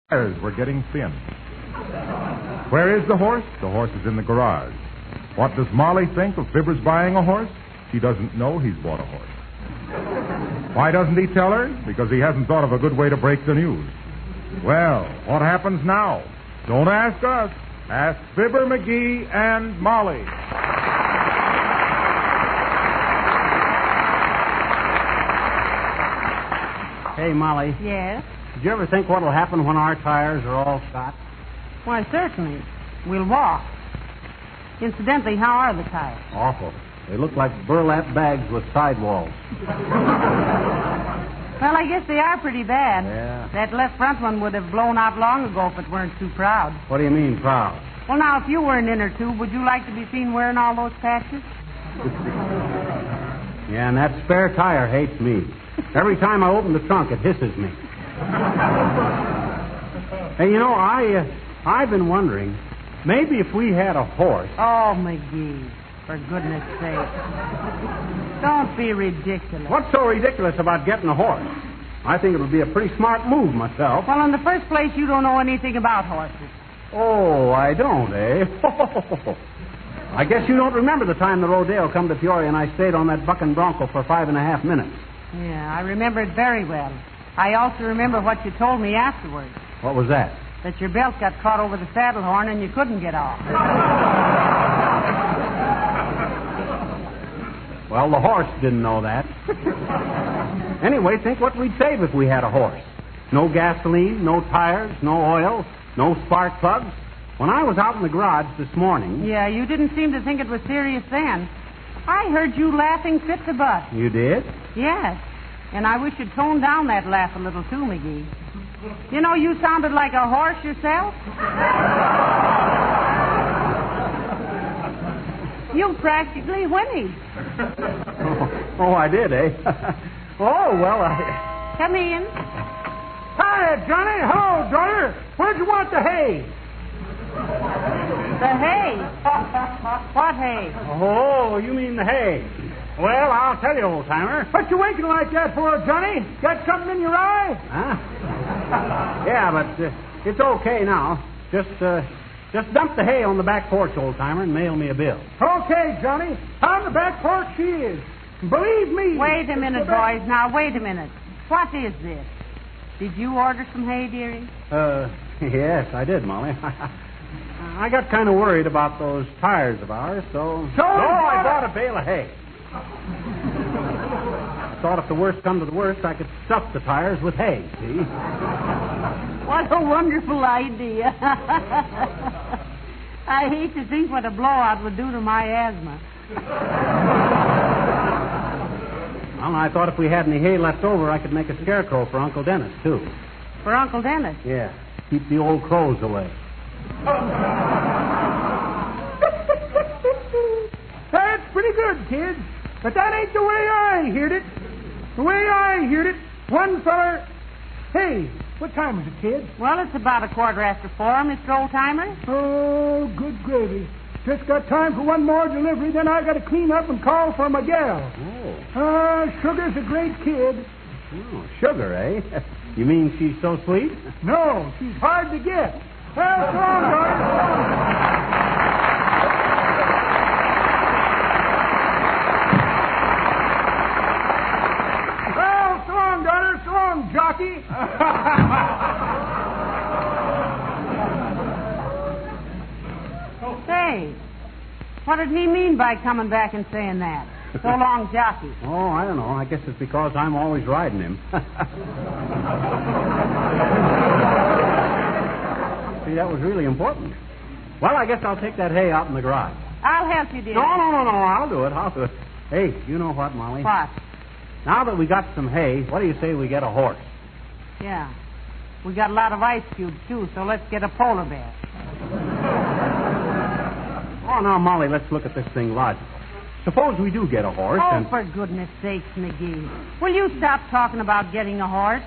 Tires were getting thin. Where is the horse? The horse is in the garage. What does Molly think of Fibber's buying a horse? She doesn't know he's bought a horse. Why doesn't he tell her? Because he hasn't thought of a good way to break the news. Well, what happens now? Don't ask us. Ask Fibber McGee and Molly. Hey, Molly. Yes? Did you ever think what'll happen when our tires are all shot? Why, certainly. We'll walk. Incidentally, how are the tires? Awful. They look like burlap bags with sidewalls. Well, I guess they are pretty bad. Yeah. That left front one would have blown out long ago if it weren't too proud. What do you mean, proud? Well, now, if you were an inner tube, would you like to be seen wearing all those patches? Yeah, and that spare tire hates me. Every time I open the trunk, it hisses me. Hey, you know, I've been wondering, maybe if we had a horse... Oh, McGee, for goodness sake. Don't be ridiculous. What's so ridiculous about getting a horse? I think it would be a pretty smart move myself. Well, in the first place, you don't know anything about horses. Oh, I don't, eh? I guess you don't remember the time the rodeo come to Peoria and I stayed on that bucking bronco for 5.5 minutes. Yeah, I remember it very well. I also remember what you told me afterwards. What was that? That your belt got caught over the saddle horn and you couldn't get off. Well, the horse didn't know that. Anyway, think what we'd save if we had a horse. No gasoline, no tires, no oil, no spark plugs. When I was out in the garage this morning... Yeah, you didn't seem to think it was serious then. I heard you laughing fit to bust. You did? Yes. And I wish you'd tone down that laugh a little too, McGee. You know, you sounded like a horse yourself. You practically whinnied. Oh, I did, eh? Oh, well, Come in. Hi, Johnny. Hello, daughter. Where'd you want the hay? The hay? What hay? Oh, you mean the hay. Well, I'll tell you, old-timer. What you winking like that for, Johnny? Got something in your eye? Huh? Yeah, but it's okay now. Just dump the hay on the back porch, old-timer, and mail me a bill. Okay, Johnny. On the back porch she is. Believe me. Wait a minute, boys. Now, wait a minute. What is this? Did you order some hay, dearie? Yes, I did, Molly. I got kind of worried about those tires of ours, so... I bought a bale of hay. I thought if the worst come to the worst, I could stuff the tires with hay, see? What a wonderful idea. I hate to think what a blowout would do to my asthma. Well, I thought if we had any hay left over, I could make a scarecrow for Uncle Dennis, too. For Uncle Dennis? Yeah. Keep the old crows away. That's pretty good, kids. But that ain't the way I heard it. The way I heard it, one feller... Hey, what time is it, kid? Well, it's about 4:15, Mr. Oldtimer. Oh, good gravy. Just got time for one more delivery, then I got to clean up and call for my gal. Oh. Sugar's a great kid. Oh, Sugar, eh? You mean she's so sweet? No, she's hard to get. Well, so long, daughter. Well, so long, daughter. So long, jockey. Say, what did he mean by coming back and saying that? So long, jockey. Oh, I don't know. I guess it's because I'm always riding him. See, that was really important. Well, I guess I'll take that hay out in the garage. I'll help you, dear. No. I'll do it. Hey, you know what, Molly? What? Now that we got some hay, what do you say we get a horse? Yeah. We got a lot of ice cubes, too, so let's get a polar bear. Oh, now, Molly, let's look at this thing logically. Suppose we do get a horse Oh, for goodness sakes, McGee. Will you stop talking about getting a horse?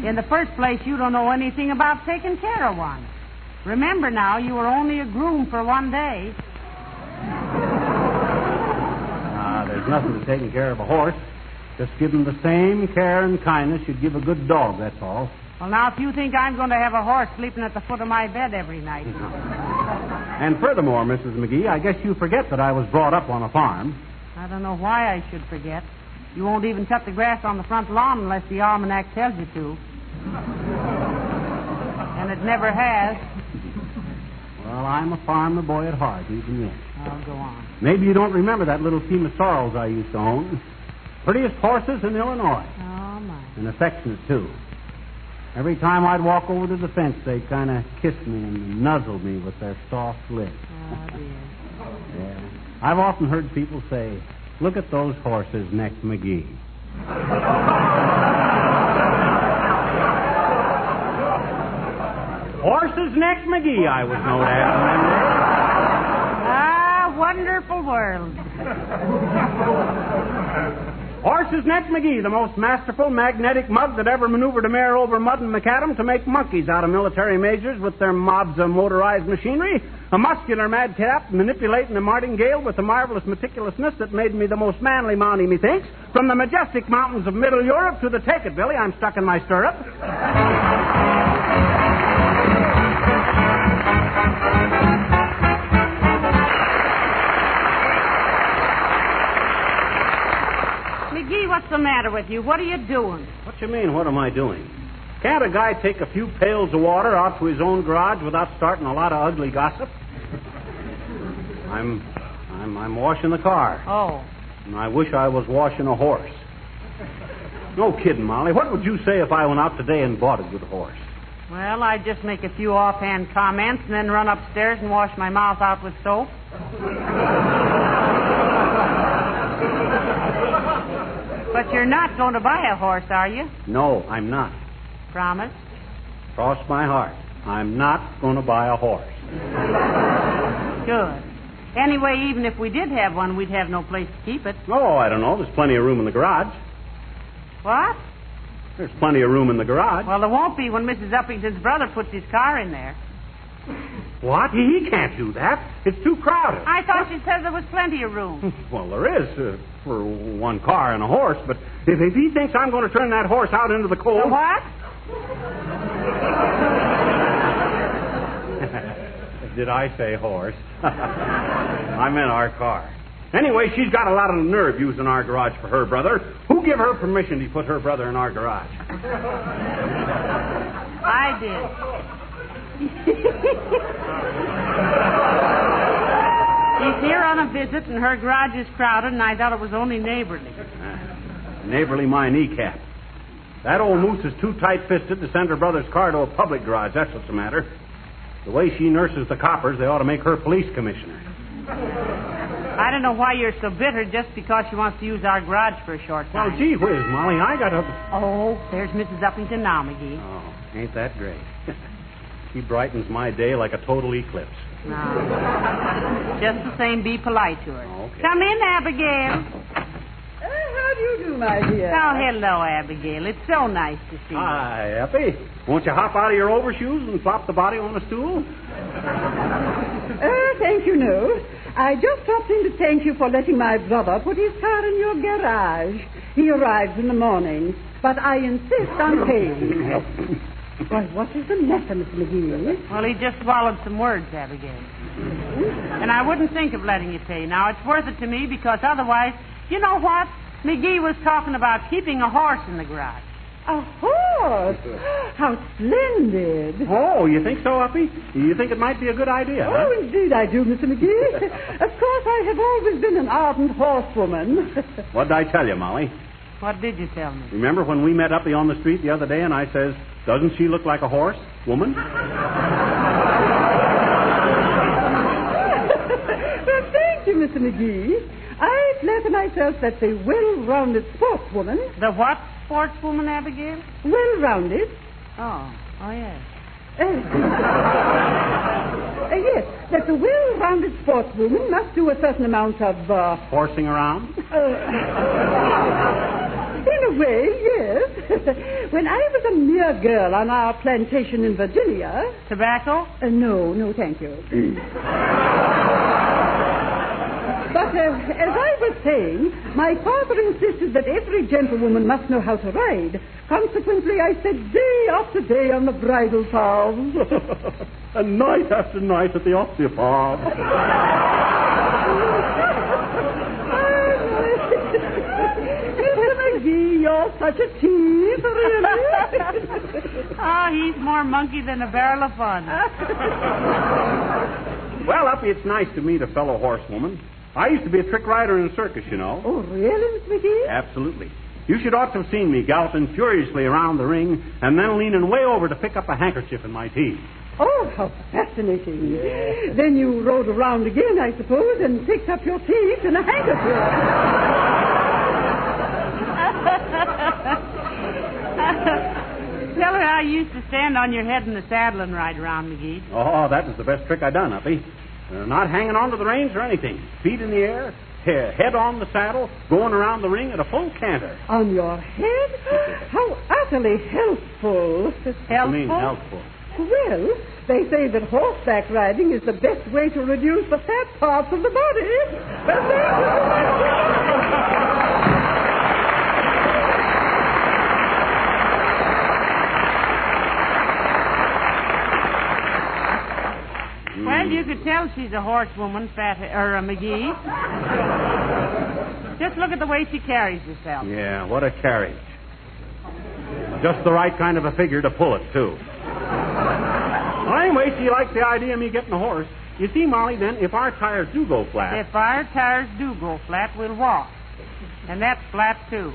In the first place, you don't know anything about taking care of one. Remember now, you were only a groom for one day. There's nothing to taking care of a horse. Just give him the same care and kindness you'd give a good dog, that's all. Well, now, if you think I'm going to have a horse sleeping at the foot of my bed every night. And furthermore, Mrs. McGee, I guess you forget that I was brought up on a farm. I don't know why I should forget. You won't even cut the grass on the front lawn unless the almanac tells you to. And it never has. Well, I'm a farmer boy at heart, even yet. Oh, go on. Maybe you don't remember that little team of sorrels I used to own. Prettiest horses in Illinois. Oh, my. And affectionate, too. Every time I'd walk over to the fence, they'd kind of kiss me and nuzzle me with their soft lips. Oh, dear. Yeah. I've often heard people say, look at those horses next McGee. Horses next McGee, I was known as. Ah, wonderful world. Horses next McGee, the most masterful, magnetic mug that ever maneuvered a mare over mud and macadam to make monkeys out of military majors with their mobs of motorized machinery. A muscular madcap manipulating a martingale with a marvelous meticulousness that made me the most manly mountie, methinks. From the majestic mountains of Middle Europe to the Take It, Billy, I'm stuck in my stirrup. McGee, what's the matter with you? What are you doing? What you mean, what am I doing? Can't a guy take a few pails of water out to his own garage without starting a lot of ugly gossip? I'm washing the car. Oh. And I wish I was washing a horse. No kidding, Molly. What would you say if I went out today and bought a good horse? Well, I'd just make a few offhand comments and then run upstairs and wash my mouth out with soap. But you're not going to buy a horse, are you? No, I'm not. Promise? Cross my heart. I'm not going to buy a horse. Good. Anyway, even if we did have one, we'd have no place to keep it. Oh, I don't know. There's plenty of room in the garage. What? There's plenty of room in the garage. Well, there won't be when Mrs. Uppington's brother puts his car in there. What? He can't do that. It's too crowded. I thought you said there was plenty of room. Well, there is for one car and a horse, but if he thinks I'm going to turn that horse out into the cold... The what? Did I say horse? I meant our car. Anyway, she's got a lot of nerve using our garage for her brother. Who gave her permission to put her brother in our garage? I did. She's here on a visit, and her garage is crowded, and I thought it was only neighborly. Neighborly my kneecap. That old moose is too tight-fisted to send her brother's car to a public garage. That's what's the matter. The way she nurses the coppers, they ought to make her police commissioner. I don't know why you're so bitter just because she wants to use our garage for a short time. Well, gee whiz, Molly, I got to... Oh, there's Mrs. Uppington now, McGee. Oh, ain't that great? She brightens my day like a total eclipse. No. Just the same, be polite to her. Okay. Come in, Abigail. How do you do, my dear? Oh, hello, Abigail. It's so nice to see you. Hi, Effie. Won't you hop out of your overshoes and flop the body on the stool? Thank you, no. I just dropped in to thank you for letting my brother put his car in your garage. He arrives in the morning, but I insist on paying. Why, what is the matter, Miss McGee? Well, he just swallowed some words, Abigail. And I wouldn't think of letting you pay. Now, it's worth it to me because otherwise, you know what? McGee was talking about keeping a horse in the garage. A horse? How splendid. Oh, you think so, Uppy? You think it might be a good idea, huh? Oh, indeed I do, Mr. McGee. Of course, I have always been an ardent horsewoman. What did I tell you, Molly? What did you tell me? Remember when we met Uppy on the street the other day and I says, doesn't she look like a horse, woman? Well, thank you, Mr. McGee. I flatter myself that's a well-rounded sportswoman. The what sportswoman, Abigail? Well-rounded. Oh, yes. Yes, that a well-rounded sportswoman must do a certain amount of... Horsing around? In a way, yes. When I was a mere girl on our plantation in Virginia... Tobacco? No, thank you. But as I was saying, my father insisted that every gentlewoman must know how to ride, Consequently, I sat day after day on the bridle paths. And night after night at the osteopath. Mr. McGee, you're such a tease, really. Oh, he's more monkey than a barrel of fun. Well, Uppy, it's nice to meet a fellow horsewoman. I used to be a trick rider in a circus, you know. Oh, really, Mr. McGee? Absolutely. You should ought to have seen me galloping furiously around the ring and then leaning way over to pick up a handkerchief in my teeth. Oh, how fascinating. Yeah. Then you rode around again, I suppose, and picked up your teeth in a handkerchief. Tell her how you used to stand on your head in the saddle and ride around, McGee. Oh, that was the best trick I done, Uppy. Not hanging onto the reins or anything. Feet in the air, head on the saddle, going around the ring at a full canter. On your head? How utterly healthful. What do you mean, healthful? Well, they say that horseback riding is the best way to reduce the fat parts of the body. Well, you could tell she's a horsewoman, McGee. Just look at the way she carries herself. Yeah, what a carriage. Just the right kind of a figure to pull it, too. Well, anyway, she likes the idea of me getting a horse. You see, Molly, then, if our tires do go flat... If our tires do go flat, we'll walk. And that's flat, too.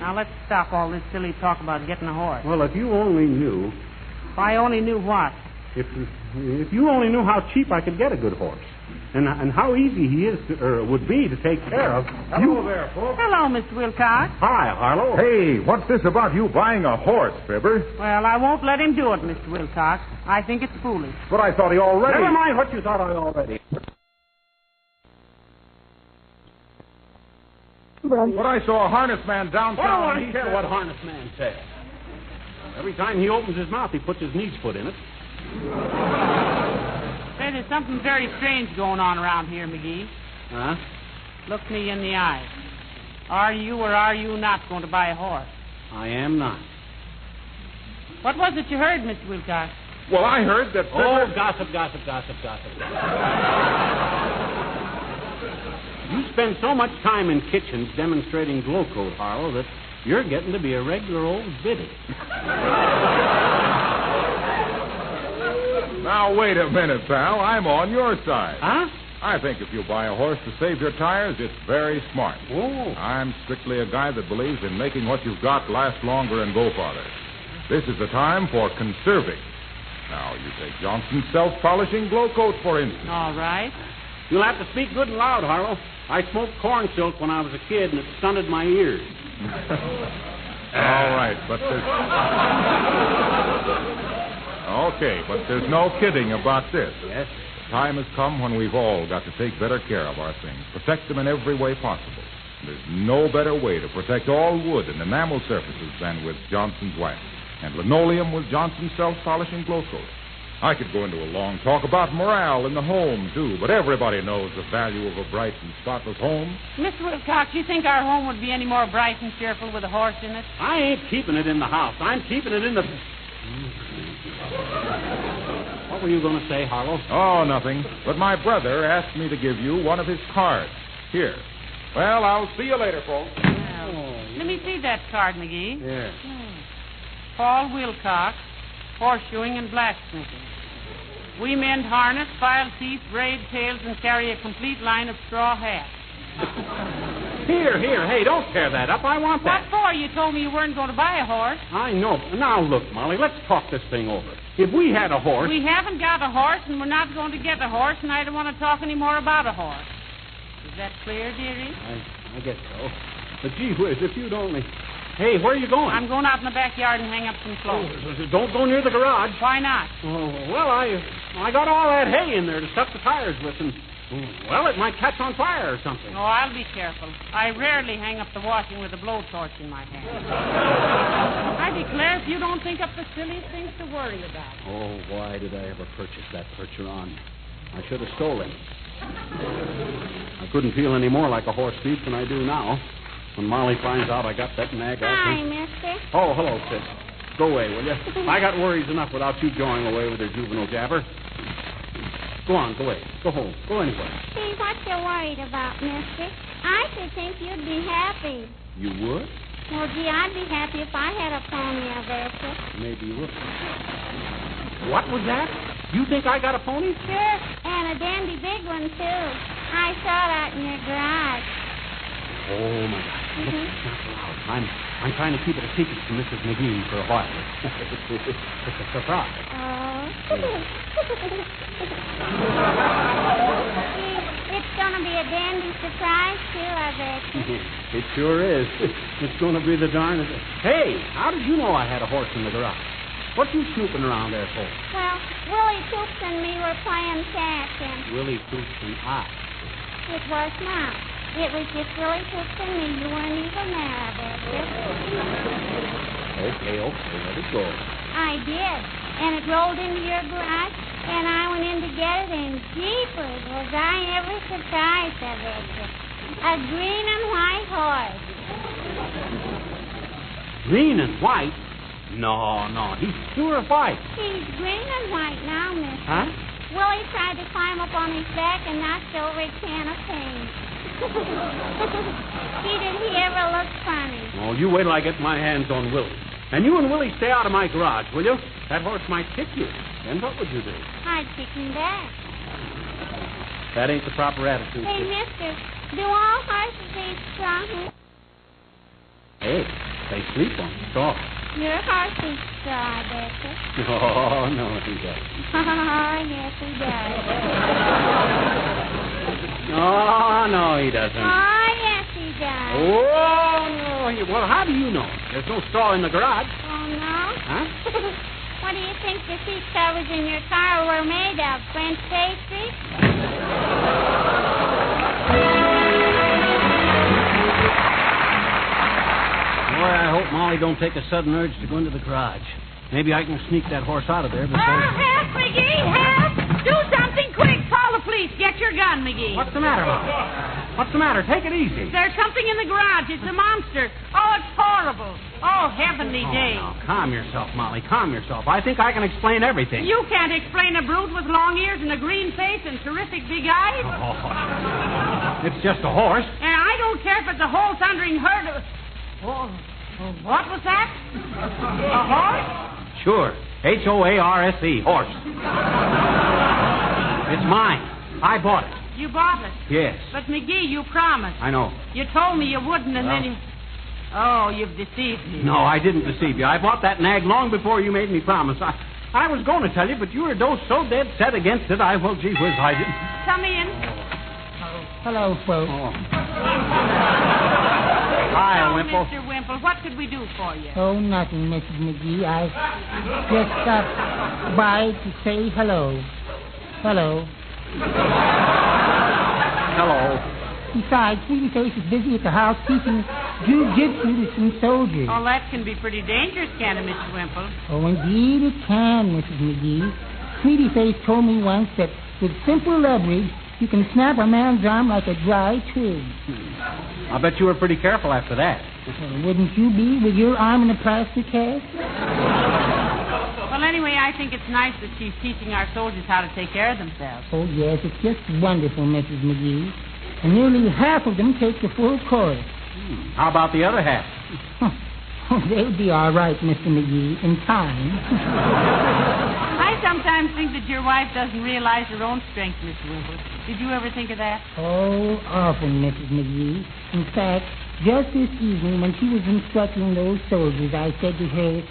Now, let's stop all this silly talk about getting a horse. Well, if you only knew... If I only knew what? If you only knew how cheap I could get a good horse. And how easy he is would be to take care of. Hello there, folks. Hello, Mr. Wilcox. Hi, Harlow. Hey, what's this about you buying a horse, Fibber? Well, I won't let him do it, Mr. Wilcox. I think it's foolish. But I thought he already... Never mind what you thought I already. But I saw a harness man downtown. Well, I don't care what harness man says. Every time he opens his mouth, he puts his niece foot in it. Say, there's something very strange going on around here, McGee. Huh? Look me in the eye. Are you or are you not going to buy a horse? I am not. What was it you heard, Mr. Wilcox? Well, I heard that... Oh, gossip. You spend so much time in kitchens demonstrating glow coat, Harlow, that you're getting to be a regular old biddy. Now, wait a minute, pal. I'm on your side. Huh? I think if you buy a horse to save your tires, it's very smart. Oh. I'm strictly a guy that believes in making what you've got last longer and go farther. This is the time for conserving. Now, you take Johnson's self-polishing glow coat, for instance. All right. You'll have to speak good and loud, Harlow. I smoked corn silk when I was a kid, and it stunted my ears. All right, but there's... Okay, but there's no kidding about this. Yes? The time has come when we've all got to take better care of our things, protect them in every way possible. There's no better way to protect all wood and enamel surfaces than with Johnson's wax, and linoleum with Johnson's self-polishing glow coat. I could go into a long talk about morale in the home, too, but everybody knows the value of a bright and spotless home. Mr. Wilcox, you think our home would be any more bright and cheerful with a horse in it? I ain't keeping it in the house. I'm keeping it in the... What were you going to say, Harlow? Oh, nothing. But my brother asked me to give you one of his cards. Here. Well, I'll see you later, folks. Well, let me see that card, McGee. Yeah. Paul Wilcox, horseshoeing and blacksmithing. We mend harness, file teeth, braid tails, and carry a complete line of straw hats. Here. Hey, don't tear that up. I want that. What for? You told me you weren't going to buy a horse. I know. Now, look, Molly, let's talk this thing over. If we had a horse... We haven't got a horse, and we're not going to get a horse, and I don't want to talk any more about a horse. Is that clear, dearie? I guess so. But gee whiz, if you'd only... Hey, where are you going? I'm going out in the backyard and hang up some clothes. Oh, don't go near the garage. Why not? Oh, well, I got all that hay in there to stuff the tires with, and... Well, it might catch on fire or something. Oh, I'll be careful. I rarely hang up the washing with a blowtorch in my hand. I declare, if you don't think up the silliest things to worry about. Oh, why did I ever purchase that Percheron? I should have stolen it. I couldn't feel any more like a horse thief than I do now. When Molly finds out I got that nag, Hi, mister. Oh, hello, sis. Go away, will you? I got worries enough without you going away with your juvenile jabber. Go on, go away. Go home. Go anywhere. See, what you worried about, mister? I should think you'd be happy. You would? Well, gee, I'd be happy if I had a pony, I betcha. Maybe you would. What was that? You think I got a pony? Sure, and a dandy big one, too. I saw it out in your garage. Oh, my God. Look, it's not so loud. I'm trying to keep it a secret from Mrs. McGee for a while. It's a surprise. Oh. It's going to be a dandy surprise, too, I bet. It sure is. It's going to be the darnest. Hey, how did you know I had a horse in the garage? What you snooping around there for? Well, Willie Toops and me were playing catch, and... Willie Toops and I. It was not. It was just Willie Toops and me. You weren't even there, I betcha. Okay, let it go. I did. And it rolled into your garage, and I went in to get it, and jeepers, was I ever surprised, I betcha. A green and white horse. Green and white? No, he's pure white. He's green and white now, mister. Huh? Willie tried to climb up on his back and knocked over a can of paint. Gee, did he ever look funny? Oh, you wait till I get my hands on Willie. And you and Willie stay out of my garage, will you? That horse might kick you. Then what would you do? I'd kick him back. That ain't the proper attitude. Hey, mister, do all horses eat straw? Hey, they sleep on straw. Your horse eats straw, I betcha. Oh, no, he doesn't. Oh, yes, he does. Oh, no, he doesn't. Oh, yes, he does. Oh, no. Well, how do you know? There's no straw in the garage. Oh, no? Huh? What do you think the seat covers in your car were made of? French pastry? Boy, I hope Molly don't take a sudden urge to go into the garage. Maybe I can sneak that horse out of there before... Help, McGee, help! Do something quick! Call the police. Get your gun, McGee. What's the matter, Molly? What's the matter? Take it easy. There's something in the garage. It's a monster. Oh, it's horrible. Oh, heavenly days. Now, calm yourself, Molly. Calm yourself. I think I can explain everything. You can't explain a brute with long ears and a green face and terrific big eyes. Oh, it's just a horse. And I don't care if it's a whole thundering herd of... Oh, what was that? A horse? Sure. H-O-A-R-S-E. Horse. It's mine. I bought it. You bought it? Yes. But, McGee, you promised. I know. You told me you wouldn't, and then you... Oh, you've deceived me. No, I didn't deceive you. I bought that nag long before you made me promise. I was going to tell you, but you were so dead set against it, well, gee whiz, I didn't. Come in. Hello, folks. Oh. Hi, Oh, Wimple. Mr. Wimple, what could we do for you? Oh, nothing, Mrs. McGee. I just stopped by to say hello. Hello. Hello. Besides, Sweetie Face is busy at the house teaching jiu-jitsu to some soldiers. Oh, that can be pretty dangerous, can't it, Mr. Wimple? Oh, indeed it can, Mrs. McGee. Sweetie Face told me once that with simple leverage, you can snap a man's arm like a dry twig. I bet you were pretty careful after that. Well, wouldn't you be with your arm in a plastic cast? Well, anyway, I think it's nice that she's teaching our soldiers how to take care of themselves. Oh, yes, it's just wonderful, Mrs. McGee. And nearly half of them take the full course. How about the other half? Oh, they'll be all right, Mr. McGee, in time. I sometimes think that your wife doesn't realize her own strength, Mr. Wimple. Did you ever think of that? Oh, often, Mrs. McGee. In fact, just this evening when she was instructing those soldiers, I said to her,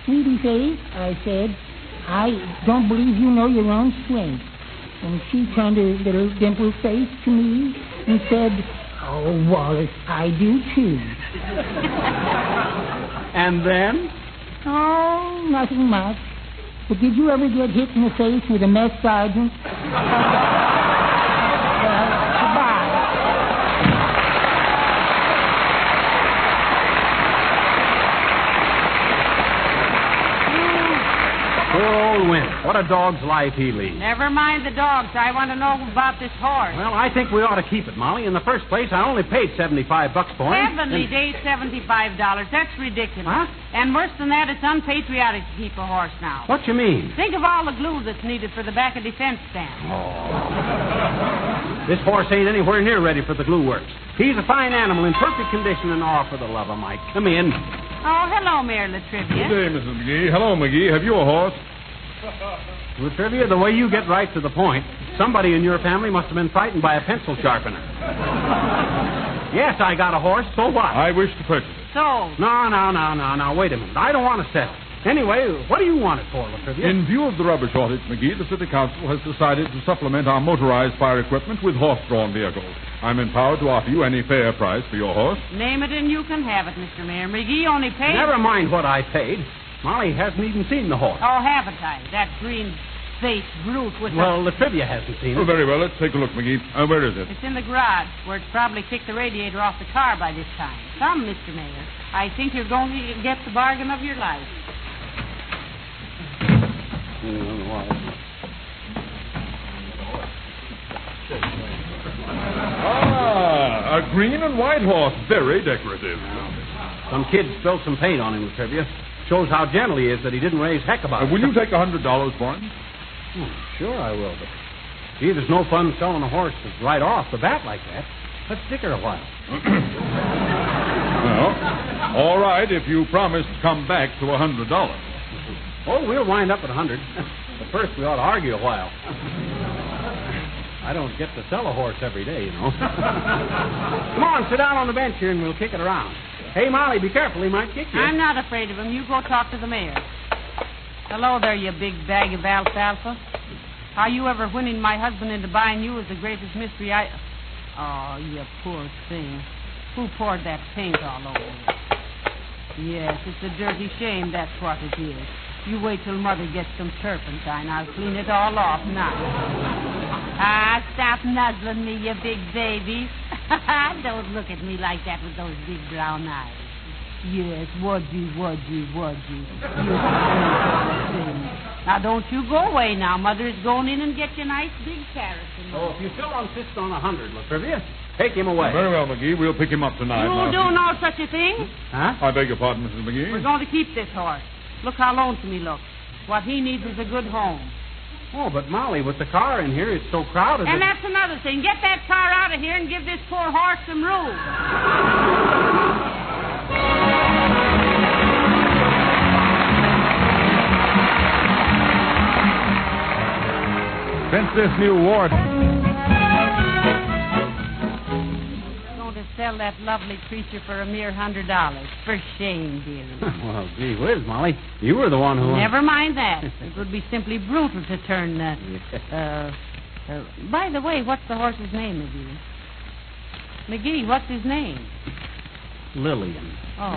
Sweetie Face, I said, I don't believe you know your own strength. And she turned her little dimpled face to me and said, Oh, Wallace, I do too. And then? Oh, nothing much. But did you ever get hit in the face with a mess sergeant? Well, goodbye. Poor old Wimp. What a dog's life he leads. Never mind the dogs. I want to know about this horse. Well, I think we ought to keep it, Molly. In the first place, I only paid $75 for him. Heavenly days, $75. That's ridiculous. Huh? And worse than that, it's unpatriotic to keep a horse now. What you mean? Think of all the glue that's needed for the back of defense stand. This horse ain't anywhere near ready for the glue works. He's a fine animal in perfect condition, and for the love of Mike, come in. Oh, hello, Mayor Latrivia. Good day, Mrs. McGee. Hello, McGee. Have you a horse? Latrivia, the way you get right to the point, somebody in your family must have been frightened by a pencil sharpener. Yes, I got a horse. So what? I wish to purchase it. So, No. Wait a minute. I don't want to sell. Anyway, what do you want it for, Latrivia? In view of the rubber shortage, McGee, the City Council has decided to supplement our motorized fire equipment with horse-drawn vehicles. I'm empowered to offer you any fair price for your horse. name it and you can have it, Mr. Mayor. McGee only paid... Never mind what I paid. Molly hasn't even seen the horse. Oh, haven't I? That green-faced brute with Well, Latrivia hasn't seen Oh, it. very well. Let's take a look, McGee. Where is it? It's in the garage, where it's probably kicked the radiator off the car by this time. Come, Mr. Mayor. I think you're going to get the bargain of your life. Ah, a green and white horse. Very decorative. Some kid spilled some paint on him, Latrivia. Shows how gentle he is that he didn't raise heck about it. Will you take $100 for him? Sure I will, but gee, there's no fun selling a horse that's right off the bat like that. Let's stick her a while. Well, all right, if you promise to come back to $100. Oh, we'll wind up at 100. But first, we ought to argue a while. I don't get to sell a horse every day, you know. Come on, sit down on the bench here and we'll kick it around. Hey, Molly, be careful. He might kick you. I'm not afraid of him. You go talk to the mayor. Hello there, you big bag of alfalfa. How you ever winning my husband into buying you is the greatest mystery I... Oh, you poor thing. Who poured that paint all over you? Yes, it's a dirty shame, that's what it is. You wait till Mother gets some turpentine. I'll clean it all off now. Ah, stop nuzzling me, you big baby. Don't look at me like that with those big brown eyes. Yes, would you. Now, don't you go away now. Mother is going in and get you a nice big carrot. Oh, if you still insist on 100, Latrivia, take him away. Very well, McGee. We'll pick him up tonight. You do no such a thing. Huh? I beg your pardon, Mrs. McGee. We're going to keep this horse. Look how lonesome he looks. What he needs is a good home. Oh, but Molly, with the car in here, it's so crowded. And that's another thing. Get that car out of here and give this poor horse some room. Since this new war... Going to sell that lovely creature for a mere $100. For shame, dearie. Well, gee whiz, Molly. You were the one who... Never mind that. It would be simply brutal to turn... by the way, what's the horse's name, McGee? McGee, what's his name? Lillian. Oh.